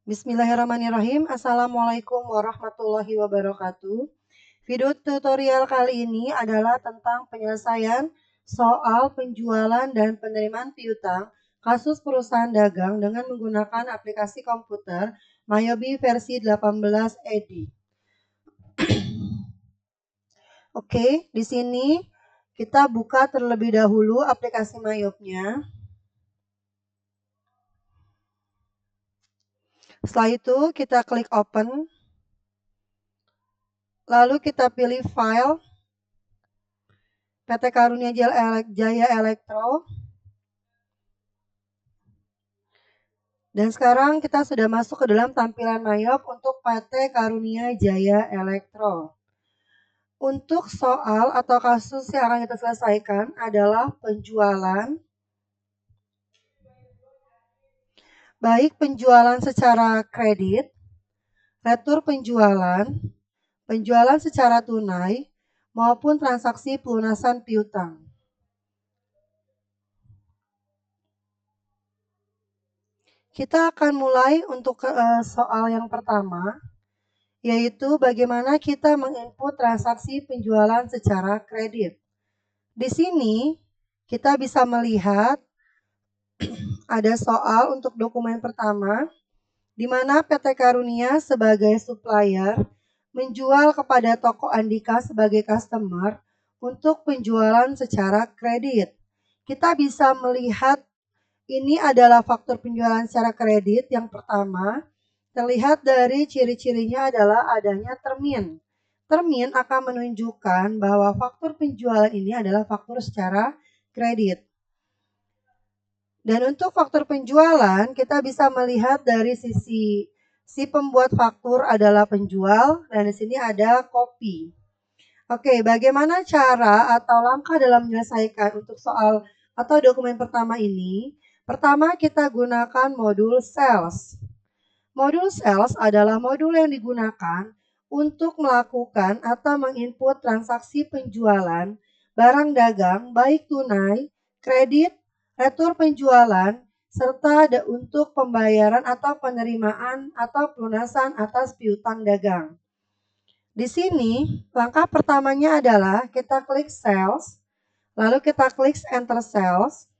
Bismillahirrahmanirrahim. Assalamualaikum warahmatullahi wabarakatuh. Video tutorial kali ini adalah tentang penyelesaian soal penjualan dan penerimaan piutang kasus perusahaan dagang dengan menggunakan aplikasi komputer Mayobi versi 18 edi. Oke, di sini kita buka terlebih dahulu aplikasi Mayobnya. Setelah itu kita klik open. Lalu kita pilih file PT Karunia Jaya Elektro. Dan sekarang kita sudah masuk ke dalam tampilan Mayob untuk PT Karunia Jaya Elektro. Untuk soal atau kasus yang akan kita selesaikan adalah penjualan. Baik penjualan secara kredit, retur penjualan, penjualan secara tunai, maupun transaksi pelunasan piutang. Kita akan mulai untuk soal yang pertama, yaitu bagaimana kita menginput transaksi penjualan secara kredit. Di sini kita bisa melihat ada soal untuk dokumen pertama, di mana PT Karunia sebagai supplier menjual kepada toko Andika sebagai customer untuk penjualan secara kredit. Kita bisa melihat ini adalah faktor penjualan secara kredit yang pertama. Terlihat dari ciri-cirinya adalah adanya termin. Termin akan menunjukkan bahwa faktor penjualan ini adalah faktor secara kredit. Dan untuk faktor penjualan, kita bisa melihat dari sisi si pembuat faktur adalah penjual, dan di sini ada kopi. Oke, bagaimana cara atau langkah dalam menyelesaikan untuk soal atau dokumen pertama ini? Pertama, kita gunakan modul sales. Modul sales adalah modul yang digunakan untuk melakukan atau menginput transaksi penjualan barang dagang baik tunai, kredit, retur penjualan, serta untuk pembayaran atau penerimaan atau pelunasan atas piutang dagang. Di sini, langkah pertamanya adalah kita klik sales, lalu kita klik enter sales.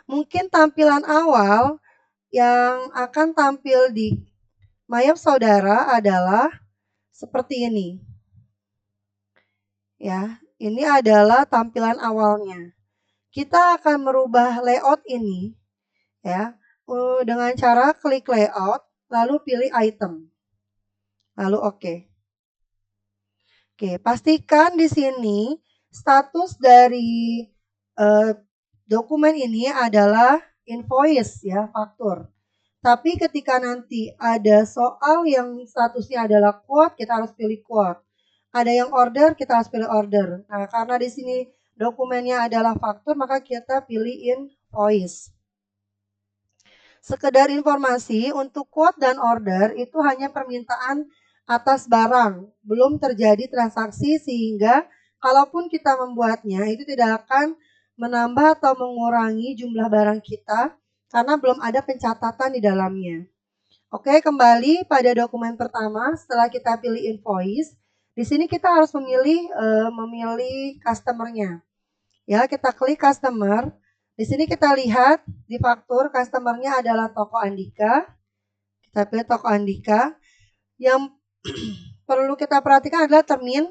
Mungkin tampilan awal yang akan tampil di Mayob saudara adalah seperti ini. Ya, ini adalah tampilan awalnya. Kita akan merubah layout ini ya dengan cara klik layout lalu pilih item. Lalu oke. Oke, pastikan di sini status dari dokumen ini adalah invoice ya, faktur. Tapi ketika nanti ada soal yang statusnya adalah quote, kita harus pilih quote. Ada yang order, kita harus pilih order. Nah, karena di sini dokumennya adalah faktur, maka kita pilih invoice. Sekedar informasi, untuk quote dan order itu hanya permintaan atas barang, belum terjadi transaksi, sehingga kalaupun kita membuatnya itu tidak akan menambah atau mengurangi jumlah barang kita karena belum ada pencatatan di dalamnya. Oke, kembali pada dokumen pertama. Setelah kita pilih invoice, di sini kita harus memilih customer-nya. Ya, kita klik customer. Di sini kita lihat di faktur customer-nya adalah toko Andika. Kita pilih toko Andika. Yang perlu kita perhatikan adalah termin.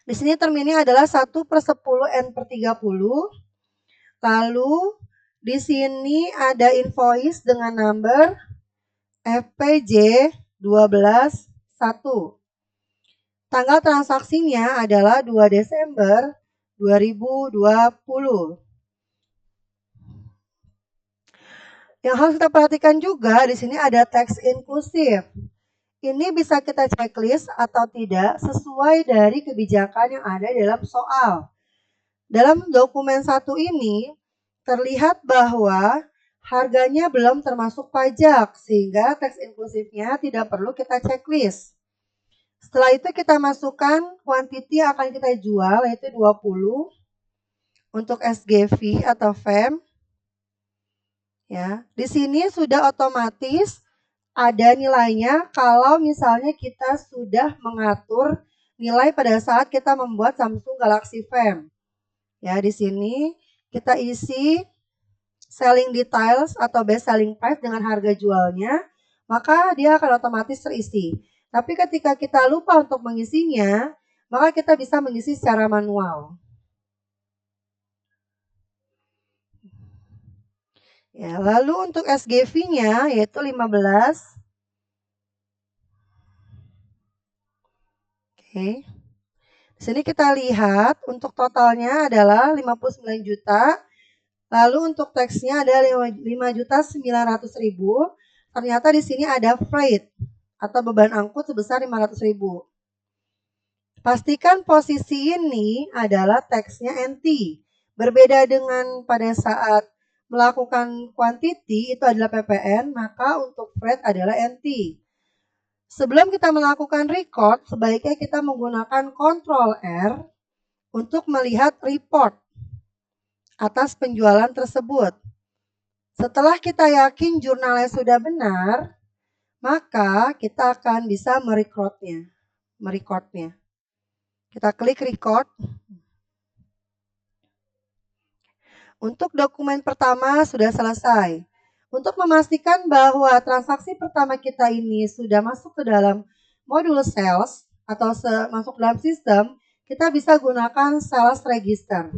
Di sini terminnya adalah 1/10N/30. Lalu di sini ada invoice dengan number FPJ 12.1. Tanggal transaksinya adalah 2 Desember 2020. Yang harus kita perhatikan juga di sini ada teks inklusif. Ini bisa kita checklist atau tidak sesuai dari kebijakan yang ada dalam soal. Dalam dokumen satu ini terlihat bahwa harganya belum termasuk pajak, sehingga teks inklusifnya tidak perlu kita checklist. Setelah itu kita masukkan kuantiti yang akan kita jual, yaitu 20 untuk SGV atau VEM. Ya, di sini sudah otomatis ada nilainya kalau misalnya kita sudah mengatur nilai pada saat kita membuat Samsung Galaxy Fam. Ya, di sini kita isi selling details atau best selling price dengan harga jualnya, maka dia akan otomatis terisi. Tapi ketika kita lupa untuk mengisinya, maka kita bisa mengisi secara manual. Ya, lalu untuk SGV-nya yaitu 15. Oke. Di sini kita lihat untuk totalnya adalah 59 juta. Lalu untuk teksnya ada 5.900.000. Ternyata di sini ada freight atau beban angkut sebesar 500.000. Pastikan posisi ini adalah teksnya NT. Berbeda dengan pada saat melakukan quantity itu adalah PPN, maka untuk freight adalah NT. Sebelum kita melakukan record, sebaiknya kita menggunakan Ctrl R untuk melihat report atas penjualan tersebut. Setelah kita yakin jurnalnya sudah benar, maka kita akan bisa merecordnya. Kita klik record. Untuk dokumen pertama sudah selesai. Untuk memastikan bahwa transaksi pertama kita ini sudah masuk ke dalam modul sales atau masuk dalam sistem, kita bisa gunakan sales register.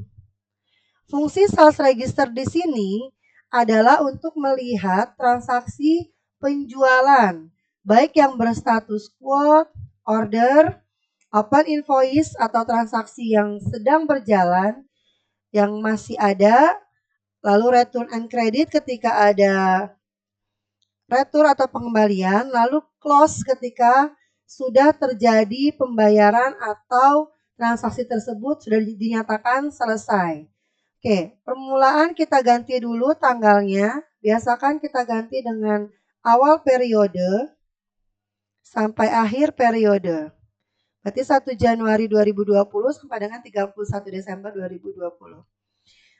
Fungsi sales register di sini adalah untuk melihat transaksi penjualan, baik yang berstatus quote, order, open invoice atau transaksi yang sedang berjalan, yang masih ada, lalu return and credit ketika ada retur atau pengembalian, lalu close ketika sudah terjadi pembayaran atau transaksi tersebut sudah dinyatakan selesai. Oke, permulaan kita ganti dulu tanggalnya. Biasakan kita ganti dengan awal periode sampai akhir periode. Berarti 1 Januari 2020 sampai dengan 31 Desember 2020.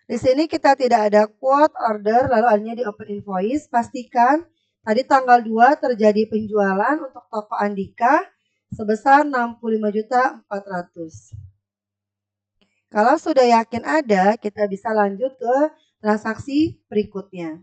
Di sini kita tidak ada quote, order, lalu adanya di open invoice. Pastikan tadi tanggal 2 terjadi penjualan untuk toko Andika sebesar 65.400. Kalau sudah yakin ada, kita bisa lanjut ke transaksi berikutnya.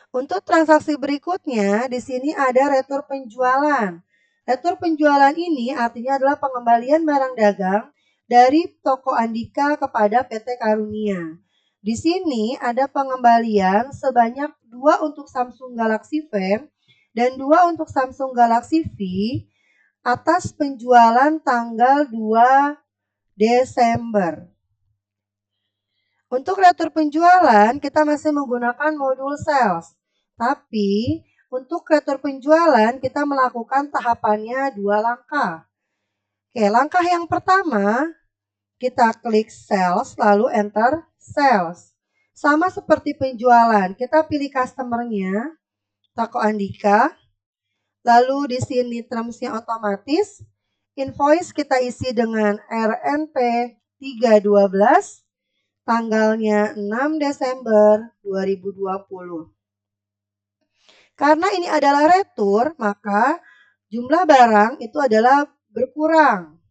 Untuk transaksi berikutnya, di sini ada retur penjualan. Retur penjualan ini artinya adalah pengembalian barang dagang dari toko Andika kepada PT Karunia. Di sini ada pengembalian sebanyak 2 untuk Samsung Galaxy Fam dan 2 untuk Samsung Galaxy V atas penjualan tanggal 2 Desember. Untuk retur penjualan, kita masih menggunakan modul sales. Tapi, untuk retur penjualan, kita melakukan tahapannya 2 langkah. Oke, langkah yang pertama, kita klik sales, lalu enter sales. Sama seperti penjualan, kita pilih customer-nya, toko Andika. Lalu di sini terms-nya otomatis. Invoice kita isi dengan RNP 312, tanggalnya 6 Desember 2020. Karena ini adalah retur, maka jumlah barang itu adalah berkurang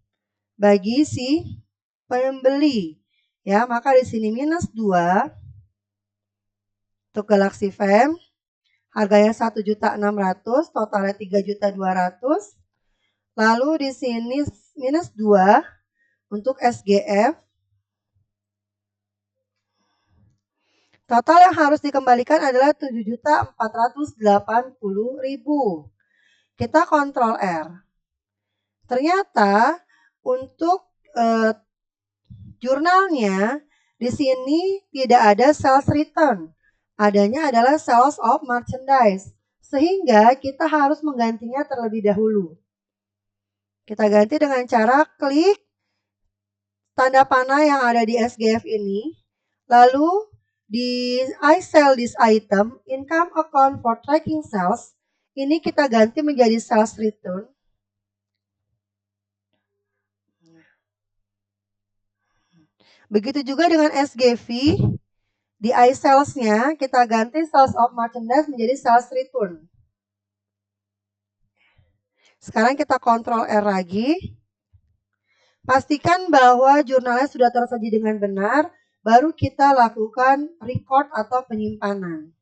bagi si pembeli. Ya, maka di sini minus 2 untuk Galaxy Fam. Harganya 1.600.000, totalnya 3.200.000. Lalu di sini minus 2 untuk SGF. Total yang harus dikembalikan adalah 7.480.000. Kita Ctrl R. Ternyata untuk jurnalnya di sini tidak ada sales return. Adanya adalah sales of merchandise. Sehingga kita harus menggantinya terlebih dahulu. Kita ganti dengan cara klik tanda panah yang ada di SGF ini. Lalu di I sell this item, income account for tracking sales, ini kita ganti menjadi sales return. Begitu juga dengan SGV, Di I-sales-nya kita ganti sales of merchandise menjadi sales return. Sekarang kita Ctrl R lagi. Pastikan bahwa jurnalnya sudah tersaji dengan benar, baru kita lakukan record atau penyimpanan.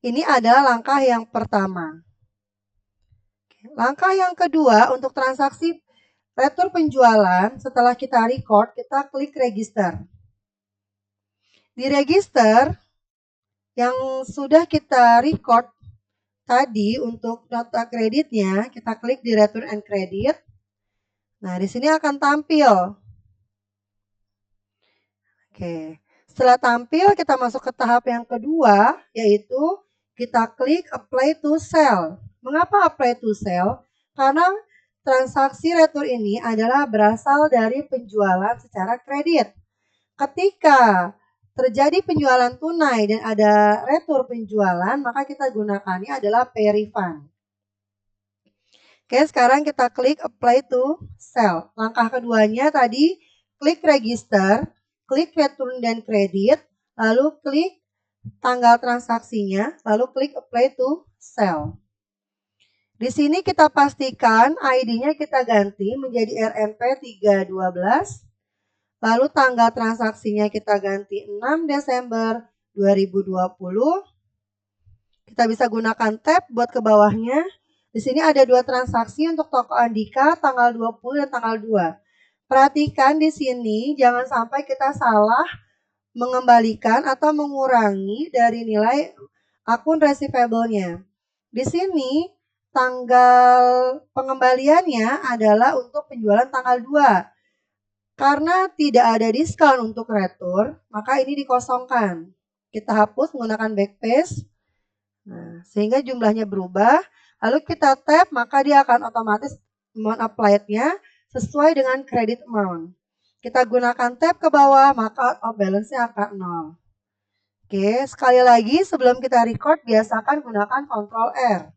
Ini adalah langkah yang pertama. Langkah yang kedua untuk transaksi retur penjualan, setelah kita record, kita klik register. Di register yang sudah kita record tadi untuk nota kreditnya, kita klik di return and credit. Nah, di sini akan tampil. Oke. Setelah tampil, kita masuk ke tahap yang kedua, yaitu kita klik apply to sell. Mengapa apply to sell? Karena transaksi retur ini adalah berasal dari penjualan secara kredit. Ketika terjadi penjualan tunai dan ada retur penjualan, maka kita gunakannya adalah pay refund. Oke, sekarang kita klik apply to sell. Langkah keduanya tadi klik register, klik return dan kredit, lalu klik tanggal transaksinya, lalu klik apply to sell. Di sini kita pastikan ID-nya kita ganti menjadi RMP 312. Lalu tanggal transaksinya kita ganti 6 Desember 2020. Kita bisa gunakan tab buat ke bawahnya. Di sini ada 2 transaksi untuk toko Andika tanggal 20 dan tanggal 2. Perhatikan di sini jangan sampai kita salah mengembalikan atau mengurangi dari nilai akun receivable-nya. Di sini tanggal pengembaliannya adalah untuk penjualan tanggal 2. Karena tidak ada diskon untuk retur, maka ini dikosongkan. Kita hapus menggunakan backspace. Nah, sehingga jumlahnya berubah. Lalu kita tap, maka dia akan otomatis amount applied-nya sesuai dengan credit amount. Kita gunakan tab ke bawah, maka out of balance-nya akan 0. Oke, sekali lagi sebelum kita record, biasakan gunakan Ctrl R.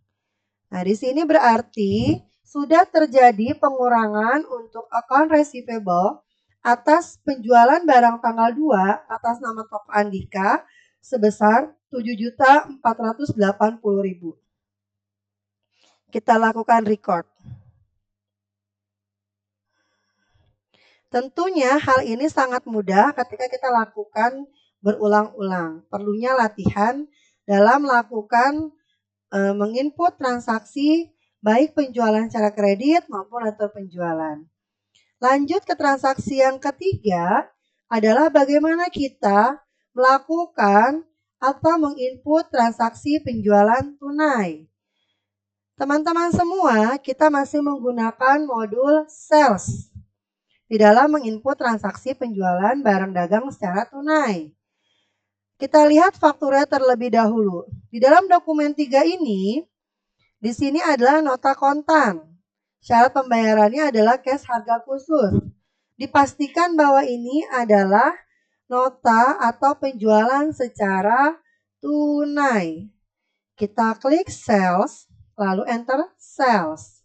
Nah, di sini berarti sudah terjadi pengurangan untuk account receivable atas penjualan barang tanggal 2 atas nama toko Andika sebesar 7.480.000. Kita lakukan record. Tentunya hal ini sangat mudah ketika kita lakukan berulang-ulang. Perlunya latihan dalam melakukan menginput transaksi baik penjualan secara kredit maupun retur penjualan. Lanjut ke transaksi yang ketiga adalah bagaimana kita melakukan atau menginput transaksi penjualan tunai. Teman-teman semua, kita masih menggunakan modul sales di dalam menginput transaksi penjualan barang dagang secara tunai. Kita lihat faktura terlebih dahulu. Di dalam dokumen 3 ini, di sini adalah nota kontan. Syarat pembayarannya adalah cash harga khusus. Dipastikan bahwa ini adalah nota atau penjualan secara tunai. Kita klik sales, lalu enter sales.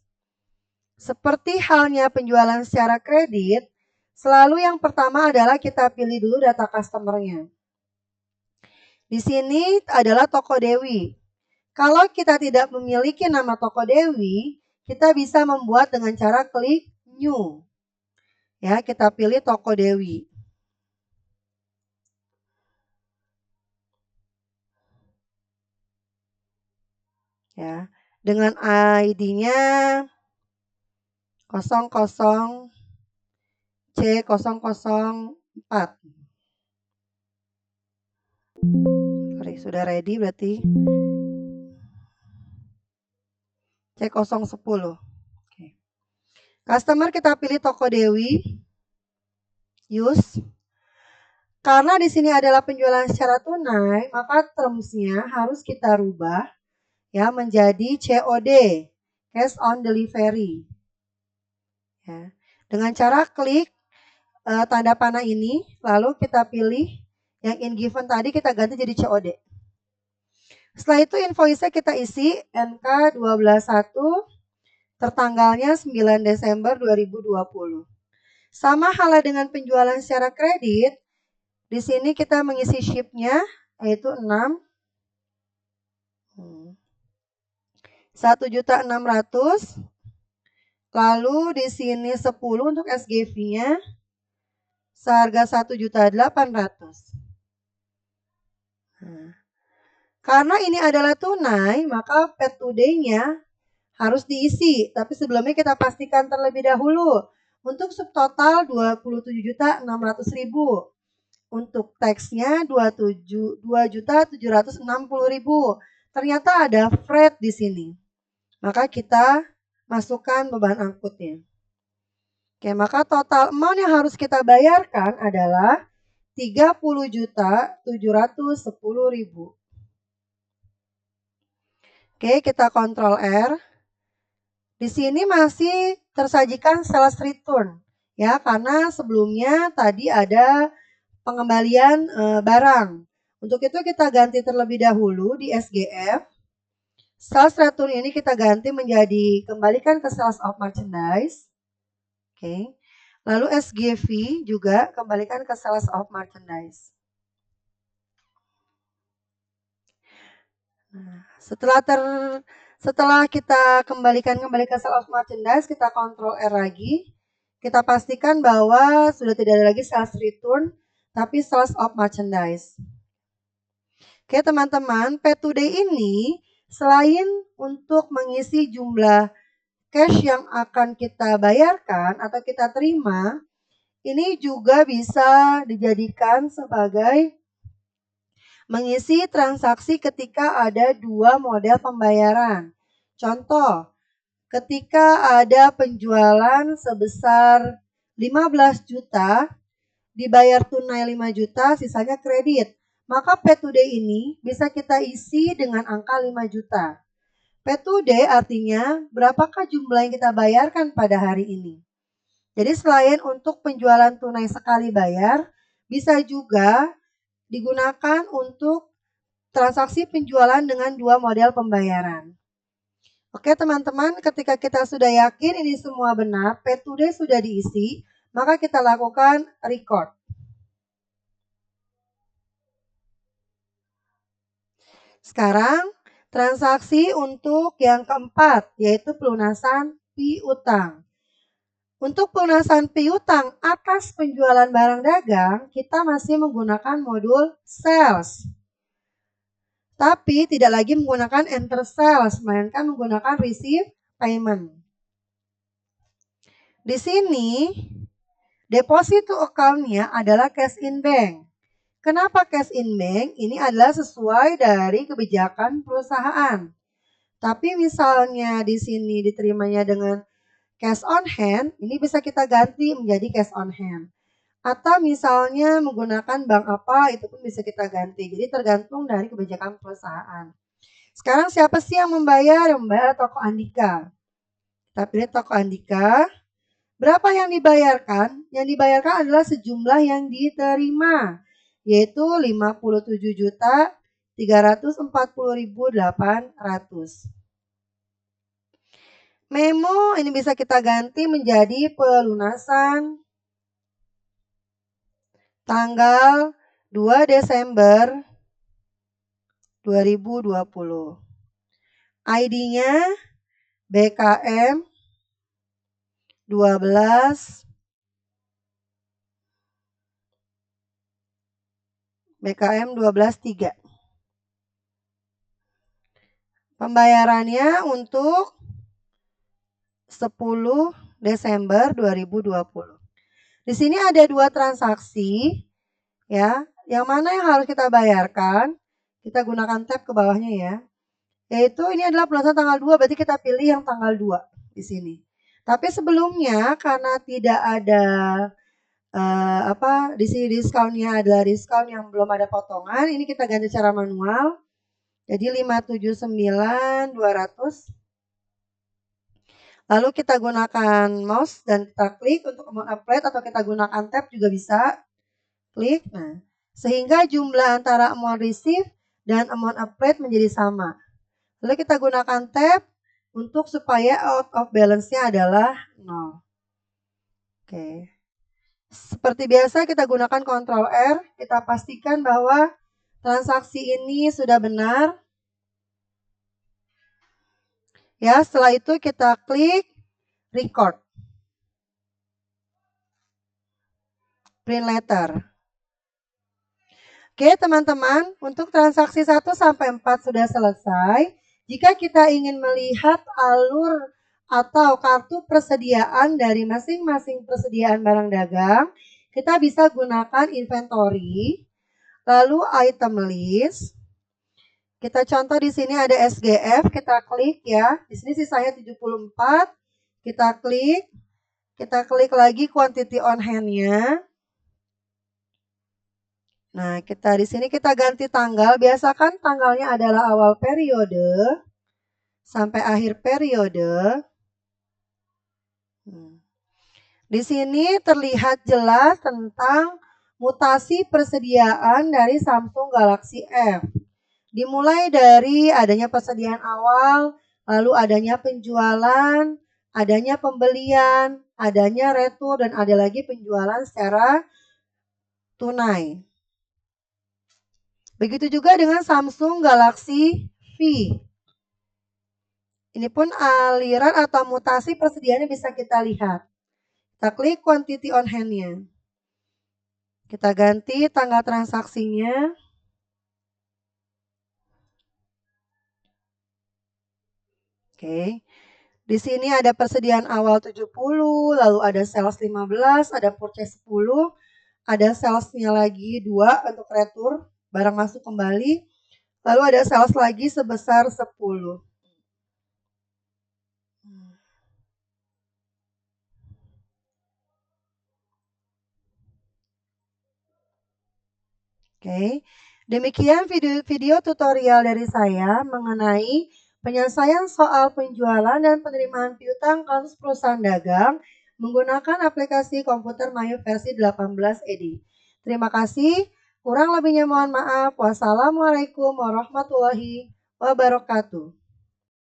Seperti halnya penjualan secara kredit, selalu yang pertama adalah kita pilih dulu data customer-nya. Di sini adalah toko Dewi. Kalau kita tidak memiliki nama toko Dewi, kita bisa membuat dengan cara klik new. Ya, kita pilih toko Dewi. Ya, dengan ID-nya 00C004. Sorry, sudah ready berarti. C010. Oke. Customer kita pilih toko Dewi. Use. Karena di sini adalah penjualan secara tunai, maka terms-nya harus kita rubah ya menjadi COD, cash on delivery. Ya. Dengan cara klik tanda panah ini, lalu kita pilih yang in given tadi kita ganti jadi COD. Setelah itu invoice-nya kita isi NK 121 tertanggalnya 9 Desember 2020. Sama halnya dengan penjualan secara kredit, Di sini kita mengisi ship-nya, yaitu 6. 1.600.000. Lalu di sini 10 untuk SGV-nya. Seharga 1.800.000. Karena ini adalah tunai, maka paid today-nya harus diisi. Tapi sebelumnya kita pastikan terlebih dahulu. Untuk subtotal 27.600.000. Untuk teksnya 2.760.000. Ternyata ada freight di sini. Maka kita masukkan beban angkutnya. Oke, maka total amount yang harus kita bayarkan adalah 30.710.000. Oke, kita Ctrl R. Di sini masih tersajikan sales return, ya, karena sebelumnya tadi ada pengembalian barang. Untuk itu kita ganti terlebih dahulu di SGF. Sales return ini kita ganti menjadi kembalikan ke sales of merchandise. Oke. Lalu SGV juga kembalikan ke sales of merchandise. Nah, setelah kita kembali ke sales of merchandise, kita Ctrl R lagi. Kita pastikan bahwa sudah tidak ada lagi sales return, tapi sales of merchandise. Oke teman-teman, pay today ini selain untuk mengisi jumlah cash yang akan kita bayarkan atau kita terima, ini juga bisa dijadikan sebagai mengisi transaksi ketika ada dua model pembayaran. Contoh, ketika ada penjualan sebesar 15 juta, dibayar tunai 5 juta, sisanya kredit. Maka pay today ini bisa kita isi dengan angka 5 juta. Pay today artinya berapakah jumlah yang kita bayarkan pada hari ini. Jadi selain untuk penjualan tunai sekali bayar, bisa juga digunakan untuk transaksi penjualan dengan dua model pembayaran. Oke teman-teman, ketika kita sudah yakin ini semua benar, pay today sudah diisi, maka kita lakukan record. Sekarang transaksi untuk yang keempat, yaitu pelunasan piutang. Untuk pelunasan piutang atas penjualan barang dagang, kita masih menggunakan modul sales. Tapi tidak lagi menggunakan enter sales, melainkan menggunakan receive payment. Di sini, deposit to account-nya adalah cash in bank. Kenapa cash in bank? Ini adalah sesuai dari kebijakan perusahaan. Tapi misalnya di sini diterimanya dengan cash on hand, ini bisa kita ganti menjadi cash on hand. Atau misalnya menggunakan bank apa, itu pun bisa kita ganti. Jadi tergantung dari kebijakan perusahaan. Sekarang siapa sih yang membayar? Yang membayar toko Andika. Kita pilih toko Andika. Berapa yang dibayarkan? Yang dibayarkan adalah sejumlah yang diterima, yaitu 57.340.800. Memo ini bisa kita ganti menjadi pelunasan tanggal 2 Desember 2020. ID-nya BKM 12 BKM 12.3. Pembayarannya untuk 10 Desember 2020. Di sini ada dua transaksi, ya. Yang mana yang harus kita bayarkan? Kita gunakan tab ke bawahnya ya. Yaitu ini adalah pelunasan tanggal 2, berarti kita pilih yang tanggal 2 di sini. Tapi sebelumnya karena tidak ada di sini diskonnya adalah diskon yang belum ada potongan, ini kita ganti secara manual. Jadi 579.200. Lalu kita gunakan mouse dan kita klik untuk amount applied atau kita gunakan tab juga bisa. Klik. Nah, sehingga jumlah antara amount receive dan amount applied menjadi sama. Lalu kita gunakan tab untuk supaya out of balance-nya adalah 0. Oke. Seperti biasa kita gunakan Ctrl R, kita pastikan bahwa transaksi ini sudah benar. Ya, setelah itu kita klik record. Print letter. Oke, teman-teman, untuk transaksi 1 sampai 4 sudah selesai. Jika kita ingin melihat alur atau kartu persediaan dari masing-masing persediaan barang dagang, kita bisa gunakan inventory, lalu item list. Kita contoh di sini ada SGF, kita klik ya. Di sini sisanya 74. Kita klik lagi quantity on hand-nya. Nah, di sini kita ganti tanggal. Biasakan tanggalnya adalah awal periode sampai akhir periode. Di sini terlihat jelas tentang mutasi persediaan dari Samsung Galaxy F. Dimulai dari adanya persediaan awal, lalu adanya penjualan, adanya pembelian, adanya retur, dan ada lagi penjualan secara tunai. Begitu juga dengan Samsung Galaxy V. Ini pun aliran atau mutasi persediaannya bisa kita lihat. Kita klik quantity on hand-nya. Kita ganti tanggal transaksinya. Oke. Di sini ada persediaan awal 70, lalu ada sales 15, ada purchase 10, ada salesnya lagi 2 untuk retur, barang masuk kembali, lalu ada sales lagi sebesar 10. Oke, demikian video tutorial dari saya mengenai penyelesaian soal penjualan dan penerimaan piutang kasus perusahaan dagang menggunakan aplikasi komputer Mayu versi 18 ed. Terima kasih, kurang lebihnya mohon maaf. Wassalamualaikum warahmatullahi wabarakatuh.